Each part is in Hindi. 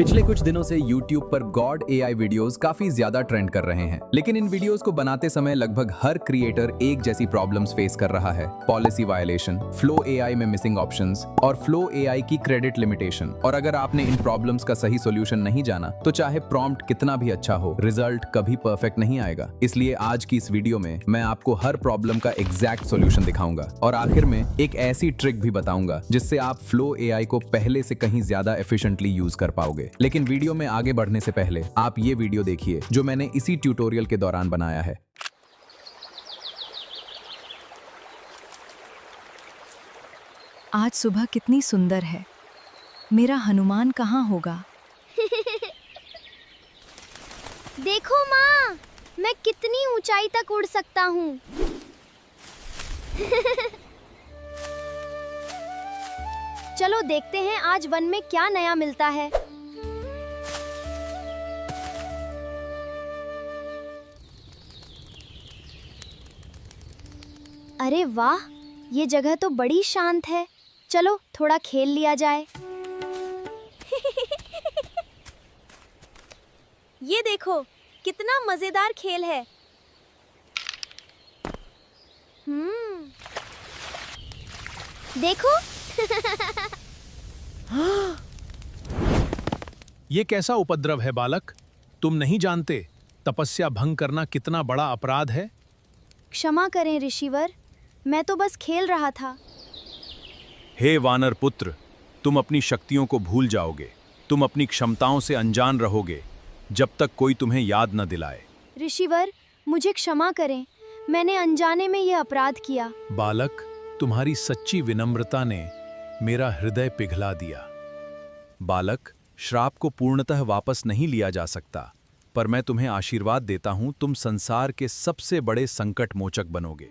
पिछले कुछ दिनों से YouTube पर गॉड एआई वीडियोस काफी ज्यादा ट्रेंड कर रहे हैं, लेकिन इन वीडियोस को बनाते समय लगभग हर क्रिएटर एक जैसी प्रॉब्लम्स फेस कर रहा है। पॉलिसी वायलेशन, फ्लो एआई में मिसिंग ऑप्शंस और फ्लो एआई की क्रेडिट लिमिटेशन। और अगर आपने इन प्रॉब्लम्स का सही सॉल्यूशन नहीं जाना तो चाहे प्रॉम्प्ट कितना भी अच्छा हो, रिजल्ट कभी परफेक्ट नहीं आएगा। इसलिए आज की इस वीडियो में मैं आपको हर प्रॉब्लम का एग्जैक्ट सॉल्यूशन दिखाऊंगा और आखिर में एक ऐसी ट्रिक भी बताऊंगा जिससे आप फ्लो एआई को पहले से कहीं ज्यादा एफिशिएंटली यूज कर पाओगे। लेकिन वीडियो में आगे बढ़ने से पहले आप ये वीडियो देखिए जो मैंने इसी ट्यूटोरियल के दौरान बनाया है। आज सुबह कितनी सुंदर है। मेरा हनुमान कहाँ होगा? देखो माँ, मैं कितनी ऊंचाई तक उड़ सकता हूँ। चलो देखते हैं आज वन में क्या नया मिलता है। अरे वाह, ये जगह तो बड़ी शांत है। चलो थोड़ा खेल लिया जाए। ये देखो, कितना मजेदार खेल है। देखो। ये कैसा उपद्रव है बालक? तुम नहीं जानते तपस्या भंग करना कितना बड़ा अपराध है? क्षमा करें ऋषिवर, मैं तो बस खेल रहा था। हे वानर पुत्र, तुम अपनी शक्तियों को भूल जाओगे। तुम अपनी क्षमताओं से अनजान रहोगे जब तक कोई तुम्हें याद न दिलाए। ऋषिवर, मुझे क्षमा करें, मैंने अनजाने में यह अपराध किया। बालक, तुम्हारी सच्ची विनम्रता ने मेरा हृदय पिघला दिया। बालक, श्राप को पूर्णतः वापस नहीं लिया जा सकता, पर मैं तुम्हें आशीर्वाद देता हूं, तुम संसार के सबसे बड़े संकट मोचक बनोगे।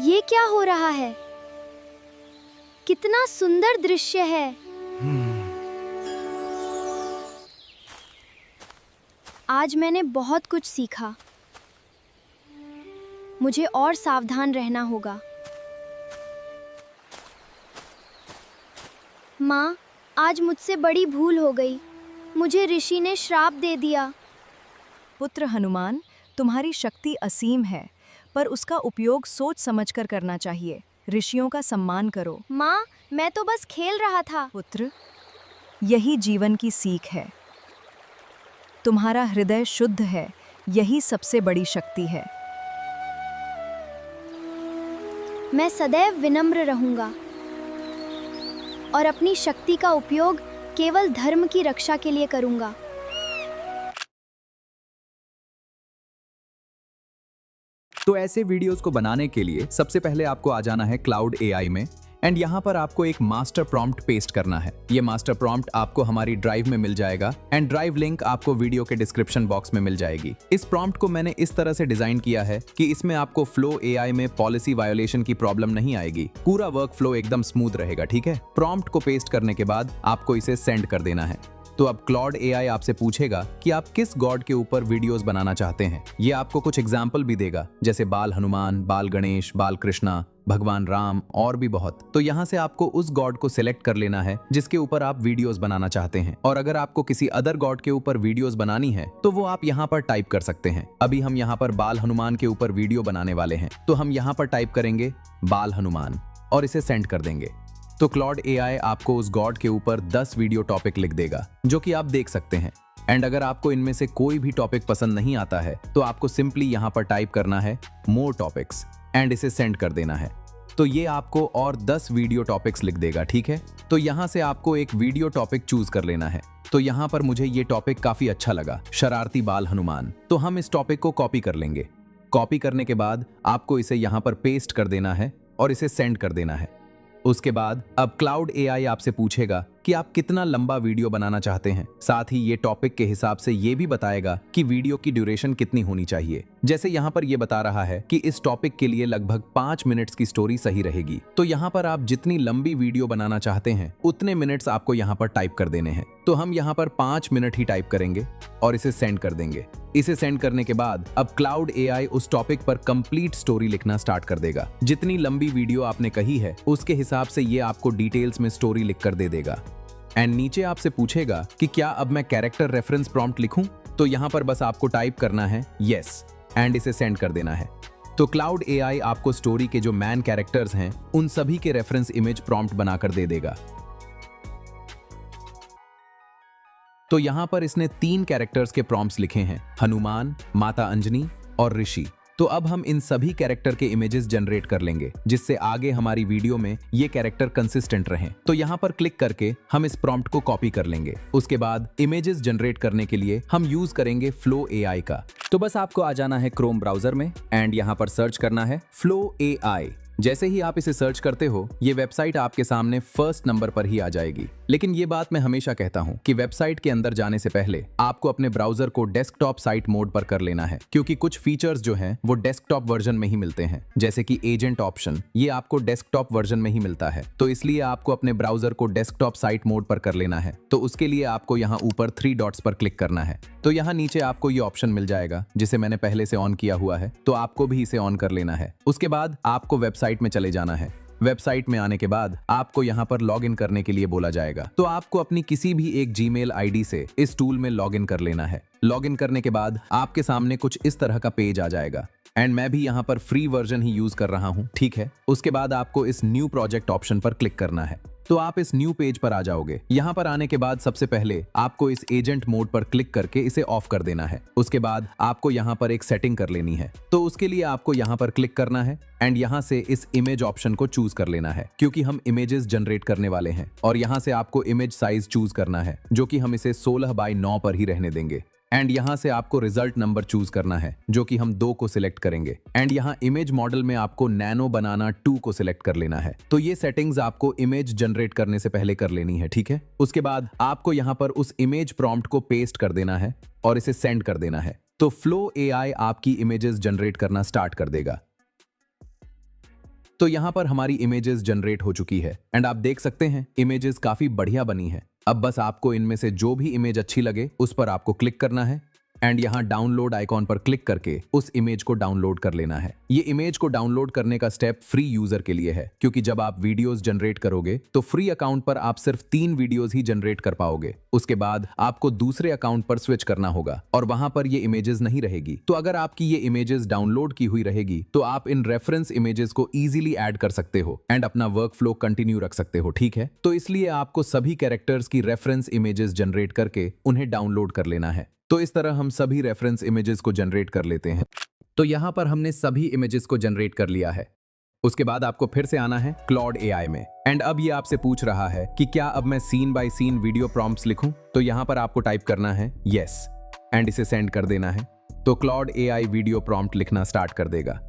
ये क्या हो रहा है? कितना सुंदर दृश्य है। आज मैंने बहुत कुछ सीखा। मुझे और सावधान रहना होगा। माँ, आज मुझसे बड़ी भूल हो गई। मुझे ऋषि ने श्राप दे दिया। पुत्र हनुमान, तुम्हारी शक्ति असीम है, पर उसका उपयोग सोच समझकर करना चाहिए। ऋषियों का सम्मान करो। माँ, मैं तो बस खेल रहा था। पुत्र, यही जीवन की सीख है। तुम्हारा हृदय शुद्ध है, यही सबसे बड़ी शक्ति है। मैं सदैव विनम्र रहूंगा और अपनी शक्ति का उपयोग केवल धर्म की रक्षा के लिए करूंगा। तो ऐसे वीडियोस को बनाने के लिए सबसे पहले आपको आ जाना है क्लाउड एआई में एंड यहाँ पर आपको एक मास्टर प्रॉम्प्ट पेस्ट करना है। ये मास्टर प्रॉम्प्ट आपको हमारी ड्राइव में मिल जाएगा एंड ड्राइव लिंक आपको वीडियो के डिस्क्रिप्शन बॉक्स में मिल जाएगी। इस प्रॉम्प्ट को मैंने इस तरह से डिजाइन किया है कि इसमें आपको फ्लो एआई में पॉलिसी वायोलेशन की प्रॉब्लम नहीं आएगी। पूरा वर्क फ्लो एकदम स्मूथ रहेगा, ठीक है। प्रॉम्प्ट को पेस्ट करने के बाद आपको इसे सेंड कर देना है। तो अब क्लाउड एआई आपसे पूछेगा कि आप किस गॉड के ऊपर वीडियोस बनाना चाहते हैं। ये आपको कुछ एग्जाम्पल भी देगा, जैसे बाल हनुमान, बाल गणेश, बाल कृष्णा, भगवान राम और भी बहुत। तो यहाँ से आपको उस गॉड को सिलेक्ट कर लेना है जिसके ऊपर आप वीडियोस बनाना चाहते हैं। और अगर आपको किसी अदर गॉड के ऊपर वीडियोस बनानी है तो वो आप यहाँ पर टाइप कर सकते हैं। अभी हम यहाँ पर बाल हनुमान के ऊपर वीडियो बनाने वाले हैं, तो हम यहाँ पर टाइप करेंगे बाल हनुमान और इसे सेंड कर देंगे। तो क्लाउड एआई आपको उस गॉड के ऊपर 10 वीडियो टॉपिक लिख देगा जो कि आप देख सकते हैं। एंड अगर आपको इनमें से कोई भी टॉपिक पसंद नहीं आता है तो आपको सिंपली यहाँ पर टाइप करना है मोर टॉपिक्स एंड इसे सेंड कर देना है। तो ये आपको और 10 वीडियो टॉपिक्स लिख देगा, ठीक है। तो यहाँ से आपको एक वीडियो टॉपिक चूज कर लेना है। तो यहाँ पर मुझे ये टॉपिक काफी अच्छा लगा, शरारती बाल हनुमान। तो हम इस टॉपिक को कॉपी कर लेंगे। कॉपी करने के बाद आपको इसे यहाँ पर पेस्ट कर देना है और इसे सेंड कर देना है। उसके बाद अब क्लाउड एआई आपसे पूछेगा कि आप कितना लंबा वीडियो बनाना चाहते हैं। साथ ही ये टॉपिक के हिसाब से ये भी बताएगा कि वीडियो की ड्यूरेशन कितनी होनी चाहिए। जैसे यहाँ पर ये बता रहा है कि इस टॉपिक के लिए लगभग 5 मिनट्स की स्टोरी सही रहेगी। तो यहाँ पर आप जितनी लंबी वीडियो बनाना चाहते हैं उतने मिनट्स आपको यहाँ पर टाइप कर देने हैं। तो हम यहाँ पर 5 मिनट ही टाइप करेंगे और इसे सेंड कर देंगे। इसे सेंड करने के बाद अब क्लाउड एआई उस टॉपिक पर कंप्लीट स्टोरी लिखना स्टार्ट कर देगा। जितनी लंबी वीडियो आपने कही है उसके हिसाब से ये आपको डिटेल्स में स्टोरी लिख कर दे देगा। एंड नीचे आपसे पूछेगा कि क्या अब मैं कैरेक्टर रेफरेंस प्रॉम्प्ट लिखूं, तो यहाँ पर बस आपको टाइप करना है यस एंड इसे सेंड कर देना है। तो क्लाउड एआई आपको स्टोरी के जो मैन कैरेक्टर्स हैं उन सभी के रेफरेंस इमेज प्रॉम्प्ट बनाकर दे देगा। तो यहाँ पर इसने 3 कैरेक्टर्स के प्रॉम्प्ट्स लिखे हैं, हनुमान, माता अंजनी और ऋषि। तो अब हम इन सभी कैरेक्टर के इमेजेस जनरेट कर लेंगे जिससे आगे हमारी वीडियो में ये कैरेक्टर कंसिस्टेंट रहें। तो यहाँ पर क्लिक करके हम इस प्रॉम्प्ट को कॉपी कर लेंगे। उसके बाद इमेजेस जनरेट करने के लिए हम यूज करेंगे फ्लो एआई का। तो बस आपको आ जाना है क्रोम ब्राउजर में एंड यहाँ पर सर्च करना है फ्लो एआई। जैसे ही आप इसे सर्च करते हो ये वेबसाइट आपके सामने फर्स्ट नंबर पर ही आ जाएगी। लेकिन ये बात मैं हमेशा कहता हूँ कि वेबसाइट के अंदर जाने से पहले आपको अपने ब्राउजर को डेस्कटॉप साइट मोड पर कर लेना है, क्योंकि कुछ फीचर्स जो हैं वो डेस्कटॉप वर्जन में ही मिलते हैं, जैसे कि एजेंट ऑप्शन, ये आपको डेस्कटॉप वर्जन में ही मिलता है। तो इसलिए आपको अपने ब्राउजर को डेस्कटॉप साइट मोड पर कर लेना है। तो उसके लिए आपको यहाँ ऊपर 3 डॉट्स पर क्लिक करना है। तो यहाँ नीचे आपको ये ऑप्शन मिल जाएगा जिसे मैंने पहले से ऑन किया हुआ है, तो आपको भी इसे ऑन कर लेना है। उसके बाद आपको वेबसाइट में चले जाना है। वेबसाइट में आने के बाद आपको यहाँ पर लॉगिन करने के लिए बोला जाएगा। तो आपको अपनी किसी भी एक जीमेल आईडी से इस टूल में लॉगिन कर लेना है। लॉगिन करने के बाद आपके सामने कुछ इस तरह का पेज आ जाएगा एंड मैं भी यहाँ पर फ्री वर्जन ही यूज कर रहा हूँ, ठीक है। उसके बाद आपको इस न्यू प्रोजेक्ट ऑप्शन पर क्लिक करना है। तो आप इस न्यू पेज पर आ जाओगे। यहाँ पर आने के बाद सबसे पहले आपको इस एजेंट मोड पर क्लिक करके इसे ऑफ कर देना है। उसके बाद आपको यहाँ पर एक सेटिंग कर लेनी है। तो उसके लिए आपको यहाँ पर क्लिक करना है एंड यहाँ से इस इमेज ऑप्शन को चूज कर लेना है, क्योंकि हम इमेजेस जनरेट करने वाले हैं। और यहाँ से आपको इमेज साइज चूज करना है, जो कि हम इसे 16:9 पर ही रहने देंगे। एंड यहाँ से आपको रिजल्ट नंबर चूज करना है, जो कि हम 2 को सिलेक्ट करेंगे। एंड यहाँ इमेज मॉडल में आपको नैनो बनाना 2 को सिलेक्ट कर लेना है। तो ये सेटिंग्स आपको इमेज जनरेट करने से पहले कर लेनी है, ठीक है। उसके बाद आपको यहाँ पर उस इमेज प्रॉम्प्ट को पेस्ट कर देना है और इसे सेंड कर देना है। तो फ्लो एआई आपकी इमेजेस जनरेट करना स्टार्ट कर देगा। तो यहाँ पर हमारी इमेजेस जनरेट हो चुकी है एंड आप देख सकते हैं इमेजेस काफी बढ़िया बनी है। अब बस आपको इनमें से जो भी इमेज अच्छी लगे उस पर आपको क्लिक करना है एंड यहाँ डाउनलोड आइकॉन पर क्लिक करके उस इमेज को डाउनलोड कर लेना है। ये इमेज को डाउनलोड करने का स्टेप फ्री यूजर के लिए है, क्योंकि जब आप वीडियोस जनरेट करोगे तो फ्री अकाउंट पर आप सिर्फ 3 वीडियोस ही जनरेट कर पाओगे। उसके बाद आपको दूसरे अकाउंट पर स्विच करना होगा और वहां पर ये इमेजेस नहीं रहेगी। तो अगर आपकी ये इमेजेस डाउनलोड की हुई रहेगी तो आप इन रेफरेंस इमेजेस को इजीली ऐड कर सकते हो एंड अपना वर्क फ्लो कंटिन्यू रख सकते हो, ठीक है। तो इसलिए आपको सभी कैरेक्टर्स की रेफरेंस इमेजेस जनरेट करके उन्हें डाउनलोड कर लेना है। तो इस तरह हम सभी रेफरेंस इमेजेस को जनरेट कर लेते हैं। तो यहाँ पर हमने सभी इमेजेस को जनरेट कर लिया है। उसके बाद आपको फिर से आना है क्लाउड एआई में एंड अब ये आपसे पूछ रहा है कि क्या अब मैं scene by scene video prompts लिखूं। तो यहाँ पर आपको टाइप करना है यस एंड इसे सेंड कर देना है। तो क्लाउड एआई वीडियो प्रॉम्प्ट लिखना स्टार्ट कर देगा।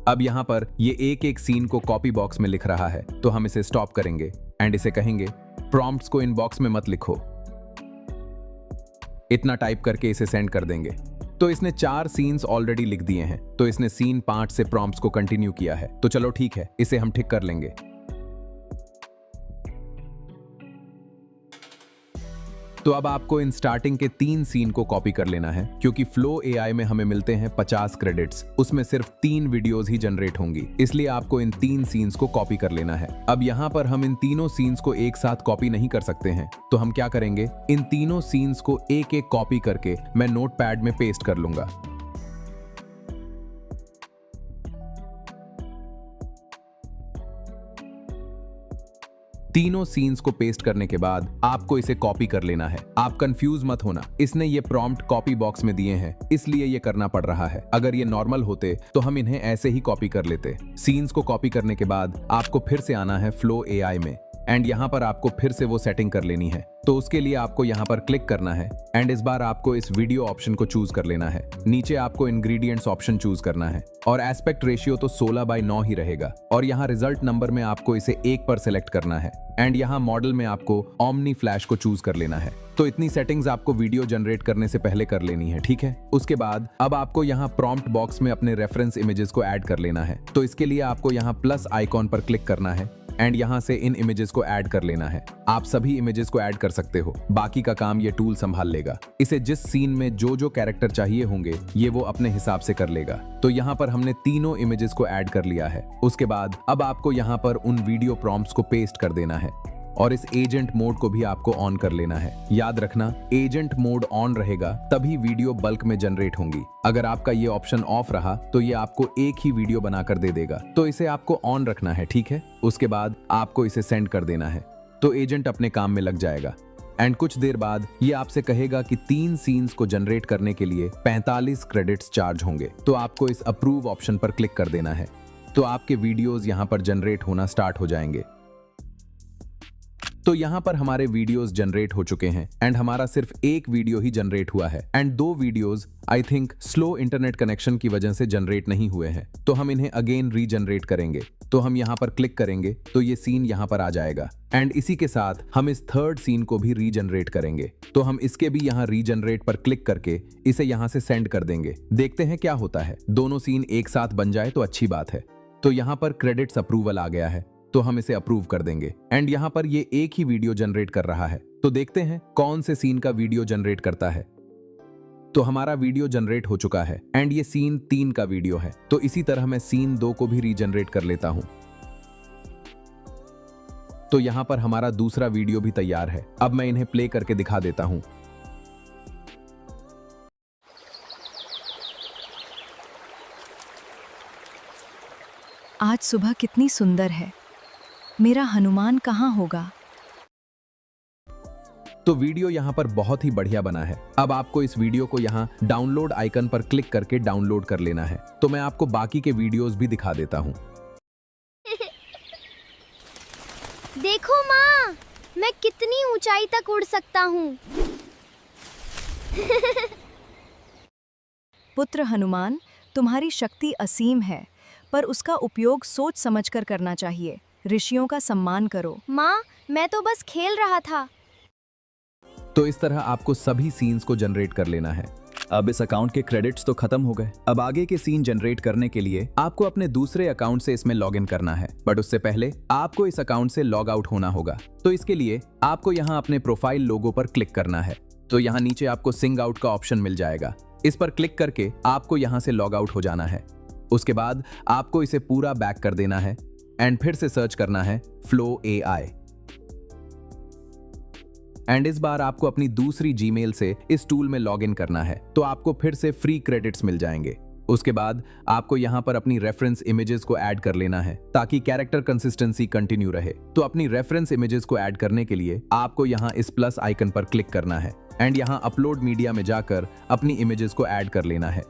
अब यहाँ पर ये एक सीन को कॉपी बॉक्स में लिख रहा है, तो हम इसे स्टॉप करेंगे एंड इसे कहेंगे प्रॉम्प्ट्स को इन बॉक्स में मत लिखो। इतना टाइप करके इसे सेंड कर देंगे। तो इसने 4 सीन्स ऑलरेडी लिख दिए हैं, तो इसने सीन 5 से प्रॉम्प्ट्स को कंटिन्यू किया है। तो चलो ठीक है, इसे हम ठीक कर लेंगे। तो अब आपको इन स्टार्टिंग के 3 सीन को कॉपी कर लेना है, क्योंकि फ्लो एआई में हमें मिलते हैं 50 क्रेडिट्स, उसमें सिर्फ 3 वीडियोस ही जनरेट होंगी, इसलिए आपको इन 3 सीन्स को कॉपी कर लेना है। अब यहाँ पर हम इन तीनों सीन्स को एक साथ कॉपी नहीं कर सकते हैं, तो हम क्या करेंगे, इन तीनों सीन्स को एक एक कॉपी करके मैं नोटपैड में पेस्ट कर लूंगा। तीनों सीन्स को पेस्ट करने के बाद आपको इसे कॉपी कर लेना है। आप कंफ्यूज मत होना, इसने ये प्रॉम्प्ट कॉपी बॉक्स में दिए हैं, इसलिए ये करना पड़ रहा है। अगर ये नॉर्मल होते तो हम इन्हें ऐसे ही कॉपी कर लेते। सीन्स को कॉपी करने के बाद आपको फिर से आना है फ्लो एआई में एंड यहाँ पर आपको फिर से वो सेटिंग कर लेनी है। तो उसके लिए आपको यहाँ पर क्लिक करना है एंड इस बार आपको इस वीडियो ऑप्शन को चूज कर लेना है। नीचे आपको इंग्रेडिएंट्स ऑप्शन चूज करना है और एस्पेक्ट रेशियो तो 16:9 ही रहेगा और यहाँ रिजल्ट नंबर में आपको इसे 1 पर सिलेक्ट करना है एंड यहाँ मॉडल में आपको ओमनी फ्लैश को चूज कर लेना है। तो इतनी सेटिंग्स आपको वीडियो जनरेट करने से पहले कर लेनी है, ठीक है। उसके बाद अब आपको यहाँ प्रॉम्प्ट बॉक्स में अपने रेफरेंस इमेजेस को ऐड कर लेना है। तो इसके लिए आपको यहाँ प्लस आइकॉन पर क्लिक करना है एंड यहाँ से इन इमेजेस को ऐड कर लेना है। आप सभी इमेजेस को ऐड कर सकते हो, बाकी का काम ये टूल संभाल लेगा। इसे जिस सीन में जो जो कैरेक्टर चाहिए होंगे ये वो अपने हिसाब से कर लेगा। तो यहाँ पर हमने तीनों इमेजेस को ऐड कर लिया है। उसके बाद अब आपको यहाँ पर उन वीडियो प्रॉम्प्ट्स को पेस्ट कर देना है। और इस एजेंट मोड को भी आपको ऑन कर लेना है। याद रखना, एजेंट मोड ऑन रहेगा तभी वीडियो बल्क में जनरेट होंगी। अगर आपका ये ऑप्शन ऑफ रहा तो ये आपको एक ही वीडियो बनाकर दे देगा, तो इसे आपको ऑन रखना है, ठीक है। उसके बाद आपको इसे सेंड कर देना है, तो एजेंट अपने काम में लग जाएगा। एंड कुछ देर बाद ये आपसे कहेगा कि 3 सीन्स को जनरेट करने के लिए 45 क्रेडिट्स चार्ज होंगे। तो आपको इस अप्रूव ऑप्शन पर क्लिक कर देना है, तो आपके वीडियोस यहां पर जनरेट होना स्टार्ट हो जाएंगे। तो यहां पर हमारे वीडियोस जनरेट हो चुके हैं एंड हमारा सिर्फ एक वीडियो ही जनरेट हुआ है and 2 videos I think slow internet connection की वजह से जनरेट नहीं हुए हैं, तो हम इन्हें अगेन रीजनरेट करेंगे। तो हम यहां पर क्लिक करेंगे तो ये सीन यहां पर आ जाएगा एंड इसी के साथ हम इस थर्ड सीन को भी रीजनरेट करेंगे। तो हम इसके भी यहां रीजनरेट पर क्लिक करके इसे यहां से सेंड कर देंगे। देखते हैं क्या होता है। दोनों सीन एक साथ बन जाए तो अच्छी बात है। तो यहां पर क्रेडिट्स अप्रूवल आ गया है, तो हम इसे अप्रूव कर देंगे एंड यहां पर ये एक ही वीडियो जनरेट कर रहा है। तो देखते हैं कौन से सीन का वीडियो जनरेट करता है। तो हमारा वीडियो जनरेट हो चुका है एंड ये सीन 3 का वीडियो है। तो इसी तरह मैं सीन 2 को भी रीजनरेट कर लेता हूं। तो यहां पर हमारा दूसरा वीडियो भी तैयार है। अब मैं इन्हें प्ले करके दिखा देता हूं। आज सुबह कितनी सुंदर है। मेरा हनुमान कहाँ होगा? तो वीडियो यहां पर बहुत ही बढ़िया बना है। अब आपको इस वीडियो को यहां डाउनलोड आइकन पर क्लिक करके डाउनलोड कर लेना है। तो मैं आपको बाकी के वीडियोस भी दिखा देता हूं। देखो माँ, मैं कितनी ऊंचाई तक उड़ सकता हूँ। पुत्र हनुमान, तुम्हारी शक्ति असीम है, पर उसका उपयोग सोच समझकर करना चाहिए। ऋषियों का सम्मान करो। माँ, मैं तो बस खेल रहा था। तो इस तरह आपको सभी सीन्स को जनरेट कर लेना है। अब इस अकाउंट के क्रेडिट्स तो खत्म हो गए। अब आगे के सीन जनरेट करने के लिए आपको अपने दूसरे अकाउंट से इसमें लॉग इन करना है, बट उससे पहले आपको इस अकाउंट से लॉग आउट होना होगा। तो इसके लिए आपको यहाँ अपने प्रोफाइल लोगो पर क्लिक करना है। तो यहाँ नीचे आपको सिंग आउट का ऑप्शन मिल जाएगा। इस पर क्लिक करके आपको यहाँ से लॉग आउट हो जाना है। उसके बाद आपको इसे पूरा बैक कर देना है एंड फिर से सर्च करना है फ्लो AI। एंड इस बार आपको अपनी दूसरी जीमेल से इस टूल में लॉग इन करना है, तो आपको फिर से फ्री क्रेडिट्स मिल जाएंगे। उसके बाद आपको यहाँ पर अपनी रेफरेंस इमेजेस को ऐड कर लेना है ताकि कैरेक्टर कंसिस्टेंसी कंटिन्यू रहे। तो अपनी रेफरेंस इमेजेस को ऐड करने के लिए आपको यहाँ इस प्लस आइकन पर क्लिक करना है एंड यहाँ अपलोड मीडिया में जाकर अपनी इमेजेस को ऐड कर लेना है।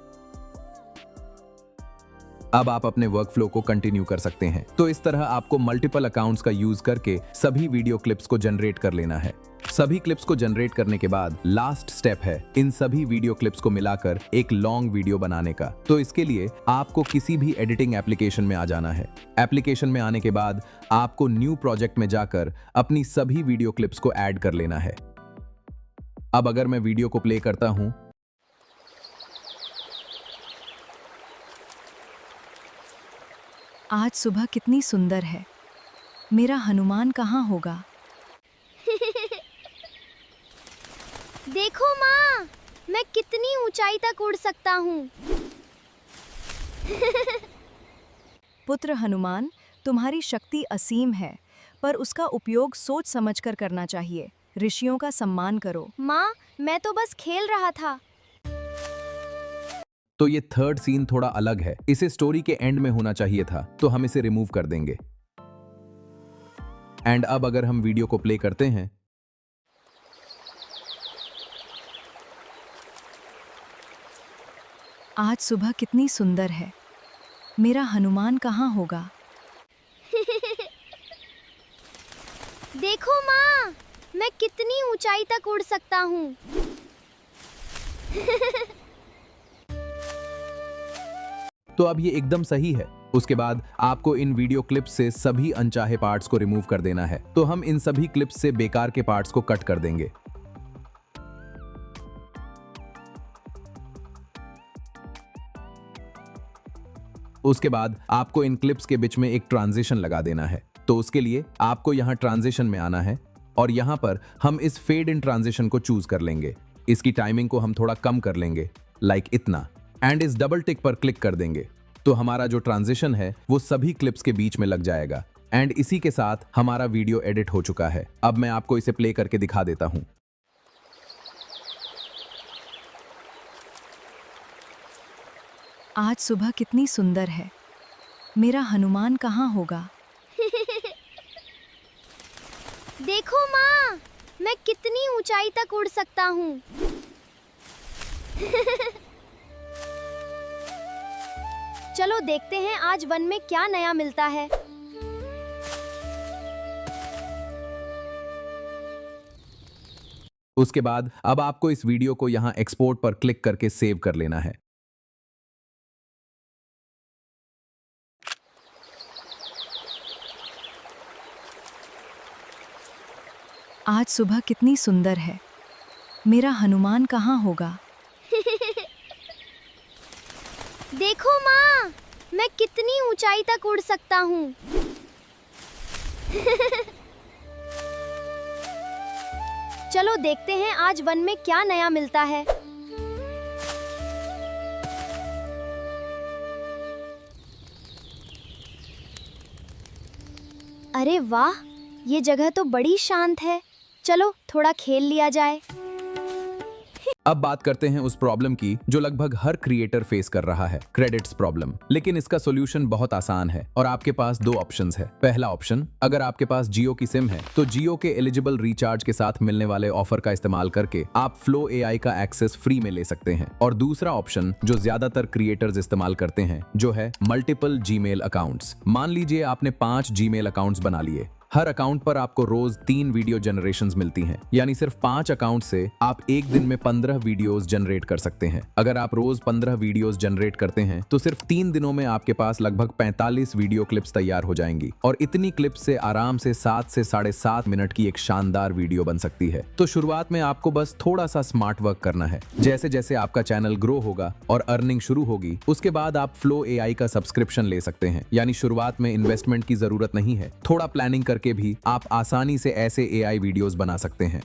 अब आप अपने वर्कफ्लो को कंटिन्यू कर सकते हैं। तो इस तरह आपको मल्टीपल अकाउंट्स का यूज करके सभी वीडियो क्लिप्स को जनरेट कर लेना है। सभी क्लिप्स को जनरेट करने के बाद लास्ट स्टेप है इन सभी वीडियो क्लिप्स को मिलाकर एक लॉन्ग वीडियो बनाने का। तो इसके लिए आपको किसी भी एडिटिंग एप्लीकेशन में आ जाना है। एप्लीकेशन में आने के बाद आपको न्यू प्रोजेक्ट में जाकर अपनी सभी वीडियो क्लिप्स को ऐड कर लेना है। अब अगर मैं वीडियो को प्ले करता हूं, आज सुबह कितनी सुंदर है। मेरा हनुमान कहाँ होगा? देखो माँ, मैं कितनी ऊंचाई तक उड़ सकता हूँ। पुत्र हनुमान, तुम्हारी शक्ति असीम है, पर उसका उपयोग सोच समझकर करना चाहिए। ऋषियों का सम्मान करो। माँ, मैं तो बस खेल रहा था। तो ये थर्ड सीन थोड़ा अलग है, इसे स्टोरी के एंड में होना चाहिए था, तो हम इसे रिमूव कर देंगे। एंड अब अगर हम वीडियो को प्ले करते हैं, आज सुबह कितनी सुंदर है। मेरा हनुमान कहाँ होगा? देखो माँ, मैं कितनी ऊंचाई तक उड़ सकता हूँ। तो अब ये एकदम सही है। उसके बाद आपको इन वीडियो क्लिप्स से सभी अनचाहे पार्ट्स को रिमूव कर देना है। तो हम इन सभी क्लिप्स से बेकार के पार्ट्स को कट कर देंगे। उसके बाद आपको इन क्लिप्स के बीच में एक ट्रांजिशन लगा देना है। तो उसके लिए आपको यहाँ ट्रांजिशन में आना है और यहाँ पर हम इस फेड इन ट्रांजिशन को चूज कर लेंगे। इसकी टाइमिंग को हम थोड़ा कम कर लेंगे, लाइक इतना, एंड इस डबल टिक पर क्लिक कर देंगे। तो हमारा जो ट्रांजिशन है वो सभी क्लिप्स के बीच में लग जाएगा एंड इसी के साथ हमारा वीडियो एडिट हो चुका है। अब मैं आपको इसे प्ले करके दिखा देता हूं। आज सुबह कितनी सुंदर है। मेरा हनुमान कहाँ होगा? देखो माँ, मैं कितनी ऊंचाई तक उड़ सकता हूँ। चलो देखते हैं आज वन में क्या नया मिलता है। उसके बाद अब आपको इस वीडियो को यहां एक्सपोर्ट पर क्लिक करके सेव कर लेना है। आज सुबह कितनी सुंदर है। मेरा हनुमान कहाँ होगा? देखो माँ, मैं कितनी ऊंचाई तक उड़ सकता हूँ। चलो देखते हैं आज वन में क्या नया मिलता है। अरे वाह, ये जगह तो बड़ी शांत है। चलो थोड़ा खेल लिया जाए। अब बात करते हैं उस प्रॉब्लम की जो लगभग हर क्रिएटर फेस कर रहा है, क्रेडिट्स प्रॉब्लम। लेकिन इसका सॉल्यूशन बहुत आसान है और आपके पास दो ऑप्शंस है। पहला ऑप्शन, अगर आपके पास जियो की सिम है तो जियो के एलिजिबल रिचार्ज के साथ मिलने वाले ऑफर का इस्तेमाल करके आप फ्लो एआई का एक्सेस फ्री में ले सकते हैं। और दूसरा ऑप्शन जो ज्यादातर क्रिएटर्स इस्तेमाल करते हैं, जो है मल्टीपल जीमेल अकाउंट्स। मान लीजिए आपने 5 जीमेल अकाउंट्स बना लिए। हर अकाउंट पर आपको रोज 3 वीडियो जनरेशंस मिलती हैं, यानी सिर्फ 5 अकाउंट से आप एक दिन में 15 वीडियोस जनरेट कर सकते हैं। अगर आप रोज 15 वीडियोस जनरेट करते हैं तो सिर्फ 3 दिनों में आपके पास लगभग 45 वीडियो क्लिप्स तैयार हो जाएंगी और इतनी क्लिप्स से आराम से 7 से 7.5 मिनट की एक शानदार वीडियो बन सकती है। तो शुरुआत में आपको बस थोड़ा सा स्मार्ट वर्क करना है। जैसे जैसे आपका चैनल ग्रो होगा और अर्निंग शुरू होगी, उसके बाद आप फ्लो एआई का सब्सक्रिप्शन ले सकते हैं। यानी शुरुआत में इन्वेस्टमेंट की जरूरत नहीं है। थोड़ा प्लानिंग करके भी आप आसानी से ऐसे एआई वीडियोस बना सकते हैं।